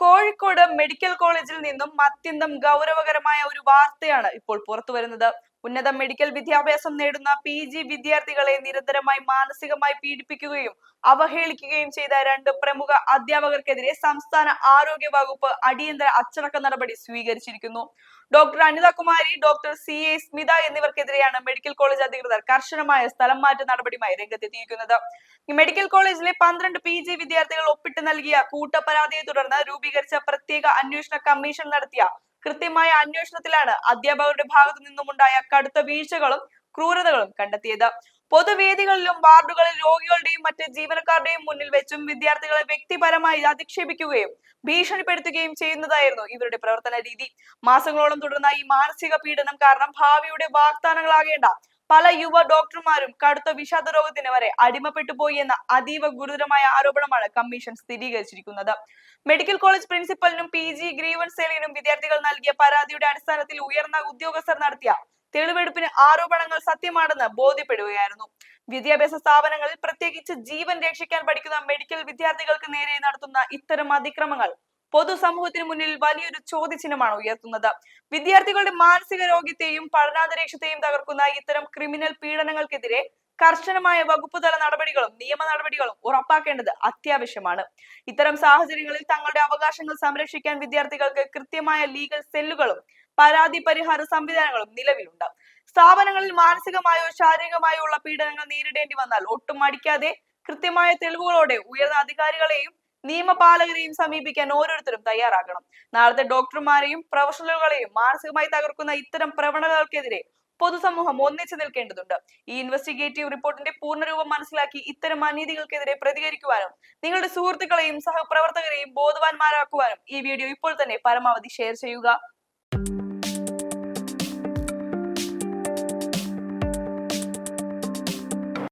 Kozhikode medical കോളേജിൽ നിന്നും അത്യന്തം ഗൗരവകരമായ ഒരു വാർത്തയാണ് ഇപ്പോൾ പുറത്തു വരുന്നത്. ഉന്നത മെഡിക്കൽ വിദ്യാഭ്യാസം നേടുന്ന PG വിദ്യാർത്ഥികളെ നിരന്തരമായി മാനസികമായി പീഡിപ്പിക്കുകയും അവഹേളിക്കുകയും ചെയ്ത രണ്ട് പ്രമുഖ അധ്യാപകർക്കെതിരെ സംസ്ഥാന ആരോഗ്യ വകുപ്പ് അടിയന്തര അച്ചടക്ക നടപടി സ്വീകരിച്ചിരിക്കുന്നു. Doctor Anithakumari, doctor CA Smitha എന്നിവർക്കെതിരെയാണ് മെഡിക്കൽ കോളേജ് അധികൃതർ കർശനമായ സ്ഥലം മാറ്റ നടപടിയുമായി രംഗത്തെത്തിയിരിക്കുന്നത്. മെഡിക്കൽ കോളേജിലെ 12 PG വിദ്യാർത്ഥികൾ ഒപ്പിട്ട് നൽകിയ കൂട്ടപരാതിയെ തുടർന്ന് രൂപീകരിച്ച പ്രത്യേക അന്വേഷണ കമ്മീഷൻ നടത്തിയ കൃത്യമായ അന്വേഷണത്തിലാണ് അധ്യാപകരുടെ ഭാഗത്തു നിന്നുമുണ്ടായ കടുത്ത വീഴ്ചകളും ക്രൂരതകളും കണ്ടെത്തിയത്. പൊതുവേദികളിലും വാർഡുകളിൽ രോഗികളുടെയും മറ്റ് ജീവനക്കാരുടെയും മുന്നിൽ വെച്ചും വിദ്യാർത്ഥികളെ വ്യക്തിപരമായി അധിക്ഷേപിക്കുകയും ഭീഷണിപ്പെടുത്തുകയും ചെയ്യുന്നതായിരുന്നു ഇവരുടെ പ്രവർത്തന രീതി. മാസങ്ങളോളം തുടർന്ന ഈ മാനസിക പീഡനം കാരണം ഭാവിയുടെ വാഗ്ദാനങ്ങളാകേണ്ട പല യുവ ഡോക്ടർമാരും കടുത്ത വിഷാദ രോഗത്തിന് വരെ അടിമപ്പെട്ടു പോയി എന്ന അതീവ ഗുരുതരമായ ആരോപണമാണ് കമ്മീഷൻ സ്ഥിരീകരിച്ചിരിക്കുന്നത്. മെഡിക്കൽ കോളേജ് പ്രിൻസിപ്പലിനും PG ഗ്രീവൻസ് സെല്ലിനും വിദ്യാർത്ഥികൾ നൽകിയ പരാതിയുടെ അടിസ്ഥാനത്തിൽ ഉയർന്ന ഉദ്യോഗസ്ഥർ നടത്തിയ തെളിവെടുപ്പിന് ആരോപണങ്ങൾ സത്യമാണെന്ന് ബോധ്യപ്പെടുകയായിരുന്നു. വിദ്യാഭ്യാസ സ്ഥാപനങ്ങളിൽ പ്രത്യേകിച്ച് ജീവൻ രക്ഷിക്കാൻ പഠിക്കുന്ന മെഡിക്കൽ വിദ്യാർത്ഥികൾക്ക് നേരെ നടത്തുന്ന ഇത്തരം അതിക്രമങ്ങൾ പൊതുസമൂഹത്തിന് മുന്നിൽ വലിയൊരു ചോദ്യചിഹ്നമാണ് ഉയർത്തുന്നത്. വിദ്യാർത്ഥികളുടെ മാനസിക രോഗ്യത്തെയും പഠനാന്തരീക്ഷത്തെയും തകർക്കുന്ന ഇത്തരം ക്രിമിനൽ പീഡനങ്ങൾക്കെതിരെ കർശനമായ വകുപ്പ് തല നടപടികളും നിയമ നടപടികളും ഉറപ്പാക്കേണ്ടത് അത്യാവശ്യമാണ്. ഇത്തരം സാഹചര്യങ്ങളിൽ തങ്ങളുടെ അവകാശങ്ങൾ സംരക്ഷിക്കാൻ വിദ്യാർത്ഥികൾക്ക് കൃത്യമായ ലീഗൽ സെല്ലുകളും പരാതി പരിഹാര സംവിധാനങ്ങളും നിലവിലുണ്ട്. സ്ഥാപനങ്ങളിൽ മാനസികമായോ ശാരീരികമായോ ഉള്ള പീഡനങ്ങൾ നേരിടേണ്ടി വന്നാൽ ഒട്ടും മടിക്കാതെ കൃത്യമായ തെളിവുകളോടെ ഉയർന്ന അധികാരികളെയും നിയമപാലകരെയും സമീപിക്കാൻ ഓരോരുത്തരും തയ്യാറാകണം. നാളത്തെ ഡോക്ടർമാരെയും പ്രൊഫഷണലുകളെയും മാനസികമായി തകർക്കുന്ന ഇത്തരം പ്രവണതകൾക്കെതിരെ പൊതുസമൂഹം ഒന്നിച്ചു നിൽക്കേണ്ടതുണ്ട്. ഈ ഇൻവെസ്റ്റിഗേറ്റീവ് റിപ്പോർട്ടിന്റെ പൂർണ്ണരൂപം മനസ്സിലാക്കി ഇത്തരം അനീതികൾക്കെതിരെ പ്രതികരിക്കുവാനും നിങ്ങളുടെ സുഹൃത്തുക്കളെയും സഹപ്രവർത്തകരെയും ബോധവാന്മാരാക്കുവാനും ഈ വീഡിയോ ഇപ്പോൾ തന്നെ പരമാവധി ഷെയർ ചെയ്യുക.